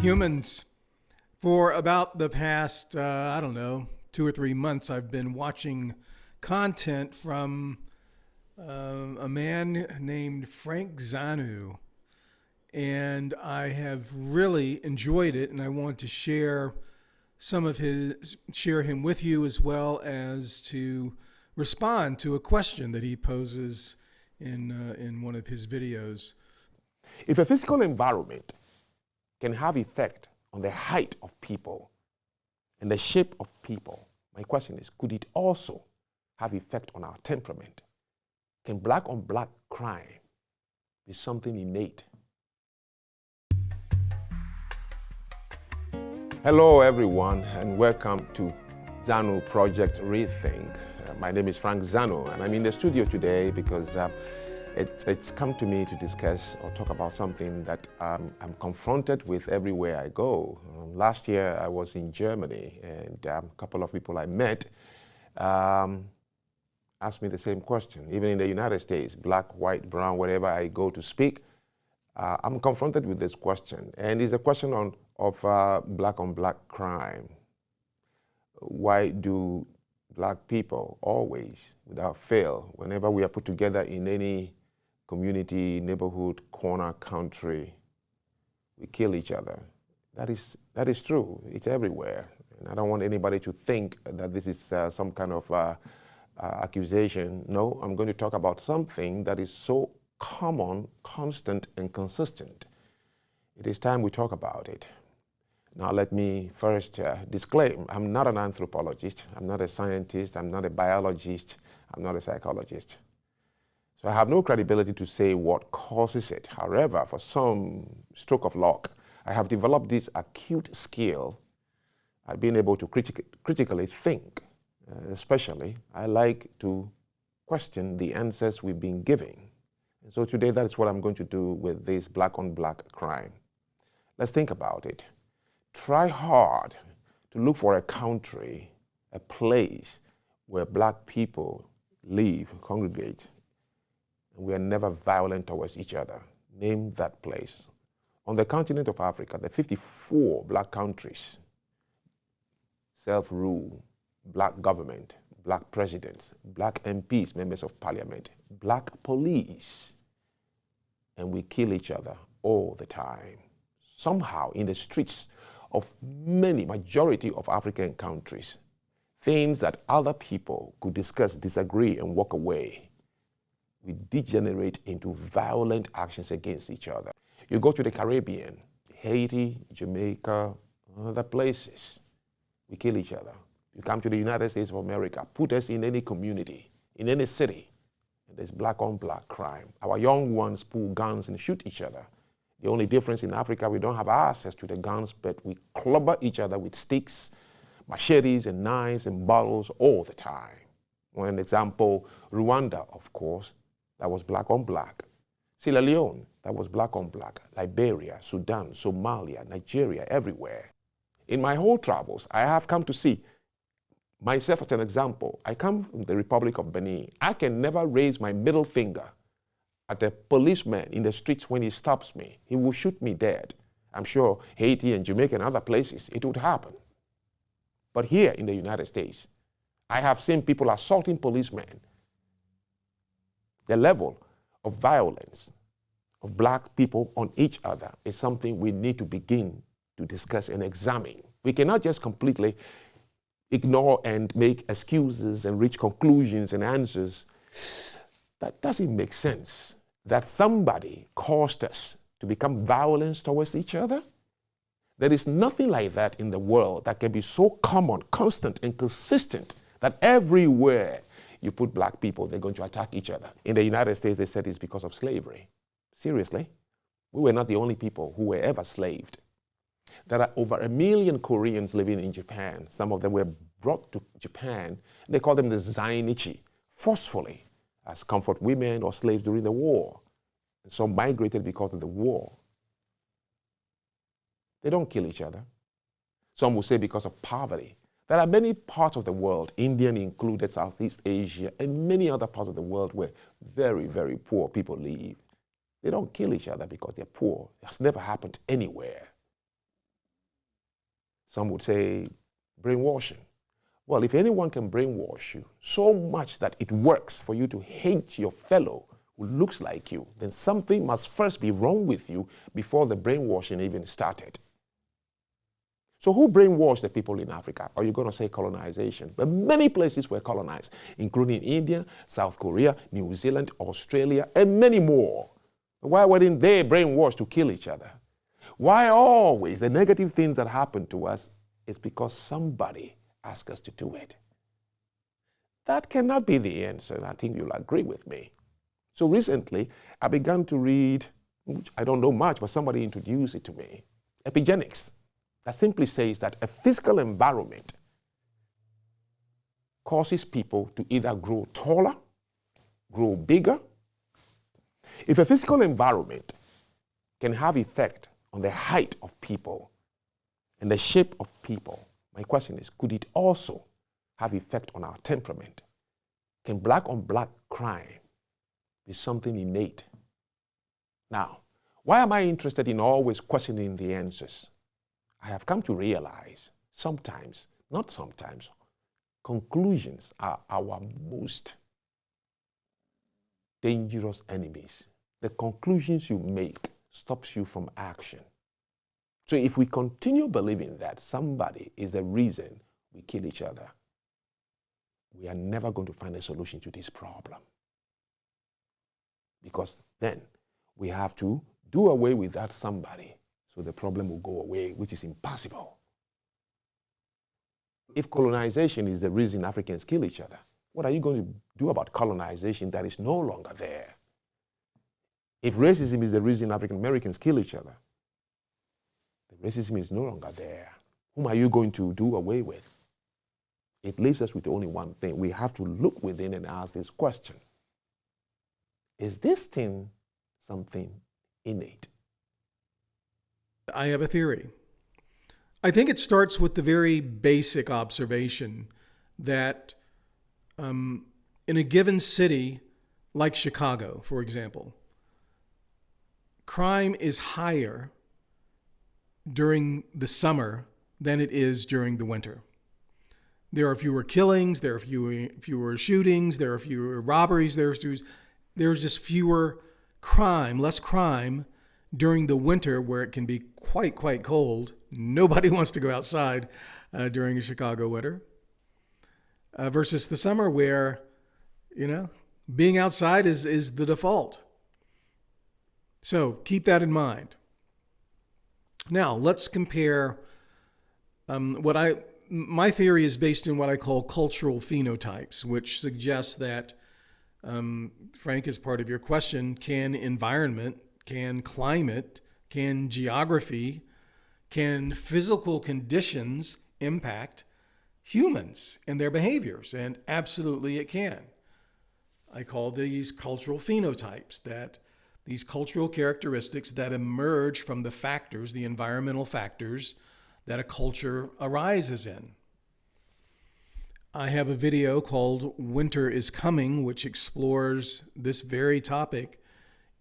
humans. For about the past, 2 or 3 months, I've been watching content from a man named Franck Zanu, and I have really enjoyed it, and I want to share him with you, as well as to respond to a question that he poses in one of his videos. If a physical environment can have effect on the height of people and the shape of people, my question is, could it also have effect on our temperament? Can black on black crime be something innate? Hello everyone, and welcome to Zanu Project Rethink. My name is Franck Zanu, and I'm in the studio today because it's come to me to discuss or talk about something that I'm confronted with everywhere I go. Last year I was in Germany, and a couple of people I met asked me the same question. Even in the United States, black, white, brown, wherever I go to speak, I'm confronted with this question. And it's a question of black on black crime. Why do black people always, without fail, whenever we are put together in any community, neighborhood, corner, country, we kill each other? That is true. It's everywhere. And I don't want anybody to think that this is some kind of accusation. No, I'm going to talk about something that is so common, constant, and consistent. It is time we talk about it. Now let me first disclaim, I'm not an anthropologist, I'm not a scientist, I'm not a biologist, I'm not a psychologist. So I have no credibility to say what causes it. However, for some stroke of luck, I have developed this acute skill at being able to critically think. Especially, I like to question the answers we've been giving. And so today, that's what I'm going to do with this black on black crime. Let's think about it. Try hard to look for a country, a place where black people live, congregate, and we are never violent towards each other. Name that place. On the continent of Africa, the 54 black countries, self-rule, black government, black presidents, black MPs, members of parliament, black police, and we kill each other all the time. Somehow in the streets of majority of African countries, things that other people could discuss, disagree, and walk away, we degenerate into violent actions against each other. You go to the Caribbean, Haiti, Jamaica, other places, we kill each other. You come to the United States of America, put us in any community, in any city, and there's black on black crime. Our young ones pull guns and shoot each other. The only difference in Africa, we don't have access to the guns, but we clobber each other with sticks, machetes, and knives, and bottles all the time. One example, Rwanda, of course, that was black on black. Sierra Leone, that was black on black. Liberia, Sudan, Somalia, Nigeria, everywhere. In my whole travels, I have come to see myself as an example. I come from the Republic of Benin. I can never raise my middle finger at a policeman in the streets when he stops me. He will shoot me dead. I'm sure Haiti and Jamaica and other places, it would happen. But here in the United States, I have seen people assaulting policemen. The level of violence of black people on each other is something we need to begin to discuss and examine. We cannot just completely ignore and make excuses and reach conclusions and answers. That doesn't make sense. That somebody caused us to become violent towards each other. There is nothing like that in the world that can be so common, constant, and consistent that everywhere you put black people, they're going to attack each other. In the United States, they said it's because of slavery. Seriously? We were not the only people who were ever slaved. There are over 1 million Koreans living in Japan. Some of them were brought to Japan. They call them the Zainichi, forcefully, as comfort women or slaves during the war. And some migrated because of the war. They don't kill each other. Some will say because of poverty. There are many parts of the world, India included, Southeast Asia, and many other parts of the world where very, very poor people live. They don't kill each other because they're poor. It has never happened anywhere. Some would say brainwashing. Well, if anyone can brainwash you so much that it works for you to hate your fellow who looks like you, then something must first be wrong with you before the brainwashing even started. So who brainwashed the people in Africa? Are you going to say colonization? But many places were colonized, including India, South Korea, New Zealand, Australia, and many more. Why weren't they brainwashed to kill each other? Why always the negative things that happen to us is because somebody asked us to do it? That cannot be the answer, and I think you'll agree with me. So recently, I began to read, which I don't know much, but somebody introduced it to me, epigenetics. That simply says that a physical environment causes people to either grow taller, grow bigger. If a physical environment can have effect on the height of people and the shape of people, my question is, could it also have effect on our temperament? Can black on black crime be something innate? Now, why am I interested in always questioning the answers? I have come to realize sometimes, not sometimes, conclusions are our most dangerous enemies. The conclusions you make stops you from action. So if we continue believing that somebody is the reason we kill each other, we are never going to find a solution to this problem. Because then we have to do away with that somebody so the problem will go away, which is impossible. If colonization is the reason Africans kill each other, what are you going to do about colonization that is no longer there? If racism is the reason African Americans kill each other, the racism is no longer there. Whom are you going to do away with? It leaves us with only one thing. We have to look within and ask this question. Is this thing something innate? I have a theory. I think it starts with the very basic observation that in a given city, like Chicago, for example, crime is higher during the summer than it is during the winter. There are fewer killings, there are fewer shootings, there are fewer robberies, there's just fewer crime, less crime during the winter where it can be quite cold. Nobody wants to go outside during a Chicago winter. Versus the summer where, being outside is the default. So keep that in mind. Now let's compare my theory is based in what I call cultural phenotypes, which suggests that, Frank, as part of your question, can environment, can climate, can geography, can physical conditions impact humans and their behaviors? And absolutely it can. I call these cultural phenotypes, that these cultural characteristics that emerge from the factors, the environmental factors that a culture arises in. I have a video called Winter is Coming, which explores this very topic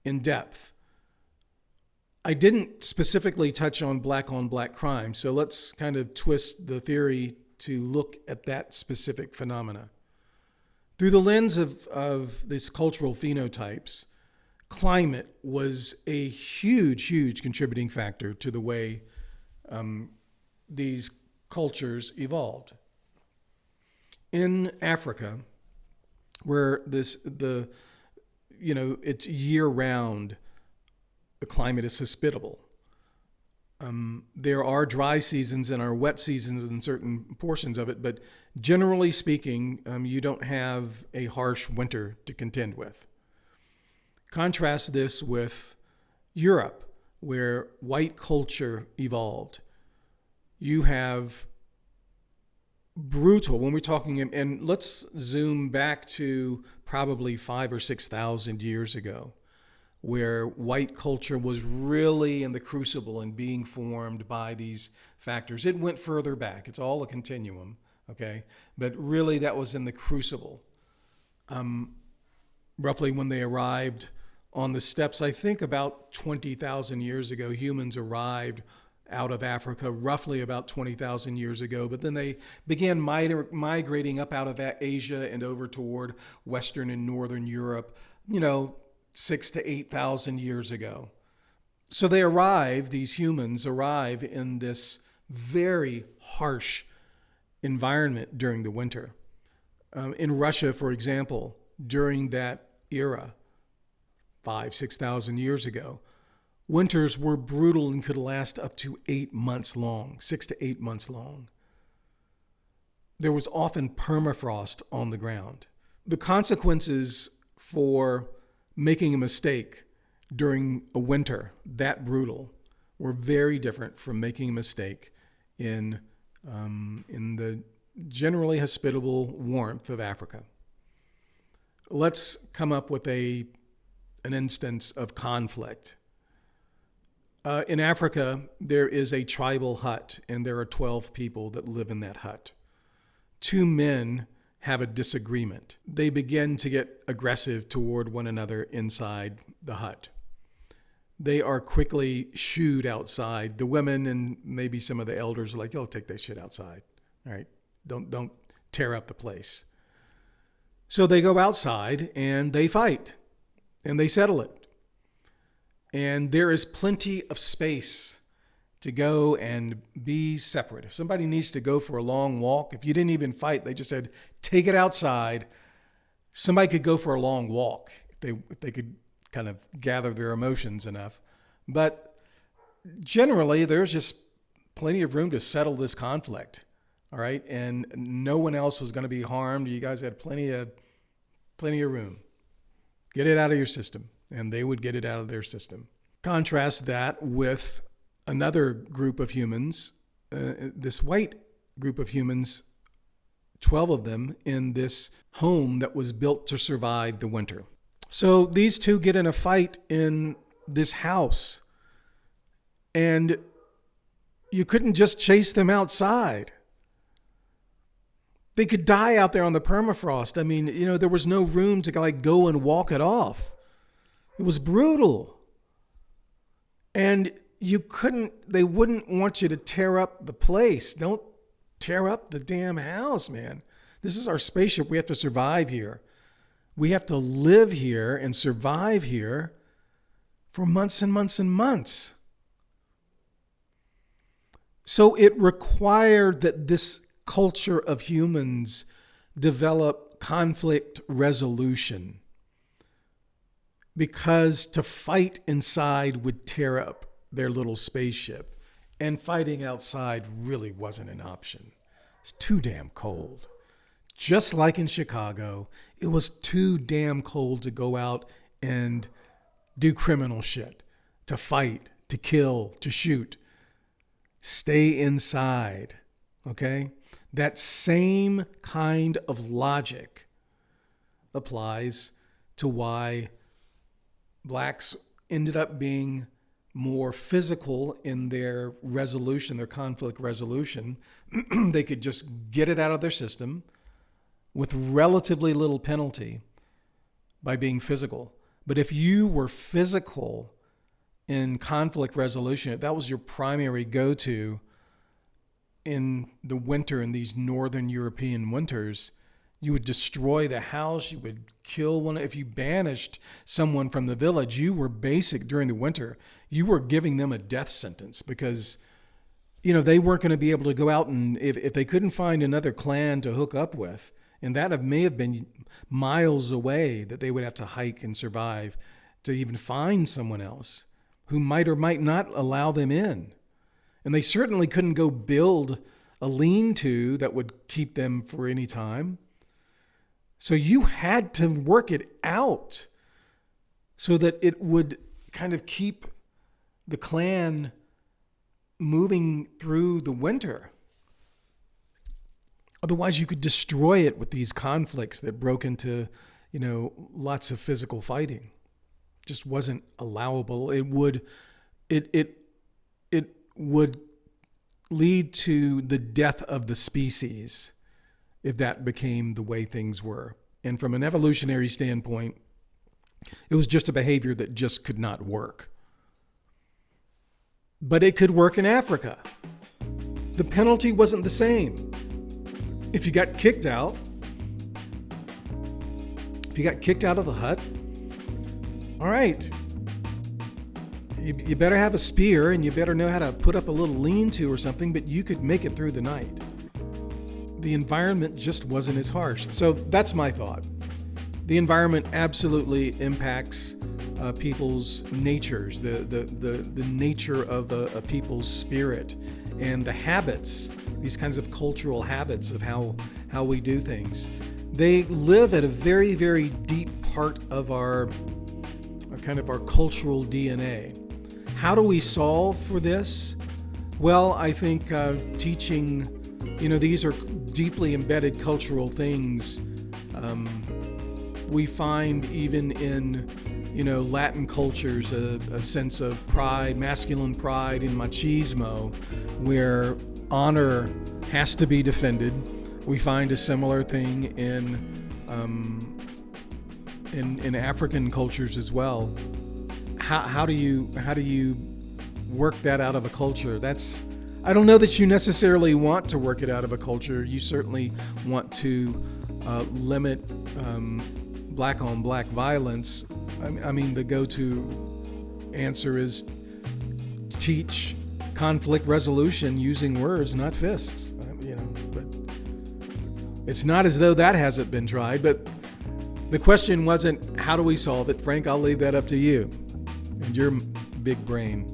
in depth. I didn't specifically touch on black crime, so let's kind of twist the theory to look at that specific phenomena. Through the lens of these cultural phenotypes, climate was a huge contributing factor to the way these cultures evolved. In Africa, where it's year-round, the climate is hospitable. There are dry seasons and are wet seasons in certain portions of it, but generally speaking, you don't have a harsh winter to contend with. Contrast this with Europe, where white culture evolved. You have brutal, when we're talking, and let's zoom back to probably 5,000 or 6,000 years ago, where white culture was really in the crucible and being formed by these factors. It went further back. It's all a continuum, okay? But really that was in the crucible. Roughly when they arrived on the steppes, I think about 20,000 years ago, humans arrived out of Africa roughly about 20,000 years ago, but then they began migrating up out of Asia and over toward Western and Northern Europe, 6 to 8,000 years ago. So these humans arrive in this very harsh environment during the winter. In Russia, for example, during that era, 6,000 years ago, winters were brutal and could last up to 8 months long, 6 to 8 months long. There was often permafrost on the ground. The consequences for making a mistake during a winter that brutal were very different from making a mistake in the generally hospitable warmth of Africa. Let's come up with an instance of conflict. In Africa, there is a tribal hut, and there are 12 people that live in that hut. 2 men have a disagreement. They begin to get aggressive toward one another inside the hut. They are quickly shooed outside. The women and maybe some of the elders are like, "Oh, take that shit outside. All right, don't tear up the place." So they go outside and they fight and they settle it. And there is plenty of space to go and be separate. If somebody needs to go for a long walk, if you didn't even fight, they just said, take it outside. Somebody could go for a long walk if they could kind of gather their emotions enough. But generally, there's just plenty of room to settle this conflict. All right. And no one else was going to be harmed. You guys had plenty of room. Get it out of your system. And they would get it out of their system. Contrast that with another group of humans, this white group of humans, 12 of them in this home that was built to survive the winter. So these two get in a fight in this house, and you couldn't just chase them outside. They could die out there on the permafrost. I mean, there was no room to go and walk it off. It was brutal. And they wouldn't want you to tear up the place. Don't tear up the damn house, man. This is our spaceship. We have to survive here. We have to live here and survive here for months and months and months. So it required that this culture of humans develop conflict resolution, because to fight inside would tear up their little spaceship, and fighting outside really wasn't an option. It's too damn cold. Just like in Chicago, it was too damn cold to go out and do criminal shit, to fight, to kill, to shoot. Stay inside, okay? That same kind of logic applies to why blacks ended up being more physical in their resolution, their conflict resolution. They could just get it out of their system with relatively little penalty by being physical. But if you were physical in conflict resolution, if that was your primary go-to in the winter, in these northern European winters, you would destroy the house, you would kill one. If you banished someone from the village, you were during the winter, you were giving them a death sentence, because, they weren't going to be able to go out, and if they couldn't find another clan to hook up with, and that may have been miles away that they would have to hike and survive to even find someone else who might or might not allow them in. And they certainly couldn't go build a lean-to that would keep them for any time. So you had to work it out so that it would kind of keep the clan moving through the winter. Otherwise, you could destroy it with these conflicts that broke into, lots of physical fighting. Just wasn't allowable. It would lead to the death of the species if that became the way things were. And from an evolutionary standpoint, it was just a behavior that just could not work. but it could work in Africa. The penalty wasn't the same. If you got kicked out of the hut, all right, you better have a spear and you better know how to put up a little lean-to or something, but you could make it through the night. The environment just wasn't as harsh. So that's my thought. The environment absolutely impacts people's natures, the nature of a people's spirit, and the habits, these kinds of cultural habits of how we do things. They live at a very, very deep part of our cultural DNA. How do we solve for this? Well, I think teaching, these are deeply embedded cultural things. We find even in, Latin cultures a sense of pride, masculine pride and machismo, where honor has to be defended. We find a similar thing in African cultures as well. How do you work that out of a culture? I don't know that you necessarily want to work it out of a culture. You certainly want to limit black on black violence. I mean, the go-to answer is teach conflict resolution using words, not fists. But it's not as though that hasn't been tried. But the question wasn't how do we solve it, Frank. I'll leave that up to you and your big brain.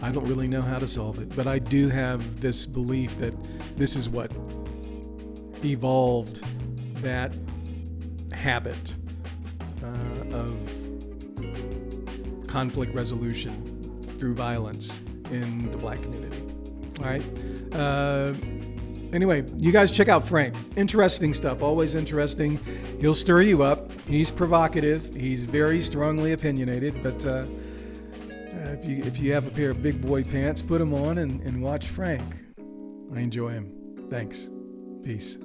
I don't really know how to solve it, but I do have this belief that this is what evolved that habit of conflict resolution through violence in the black community. All right. Anyway, you guys check out Franck. Interesting stuff, always interesting. He'll stir you up. He's provocative. He's very strongly opinionated, but if you have a pair of big boy pants, put them on and watch Franck. I enjoy him. Thanks. Peace.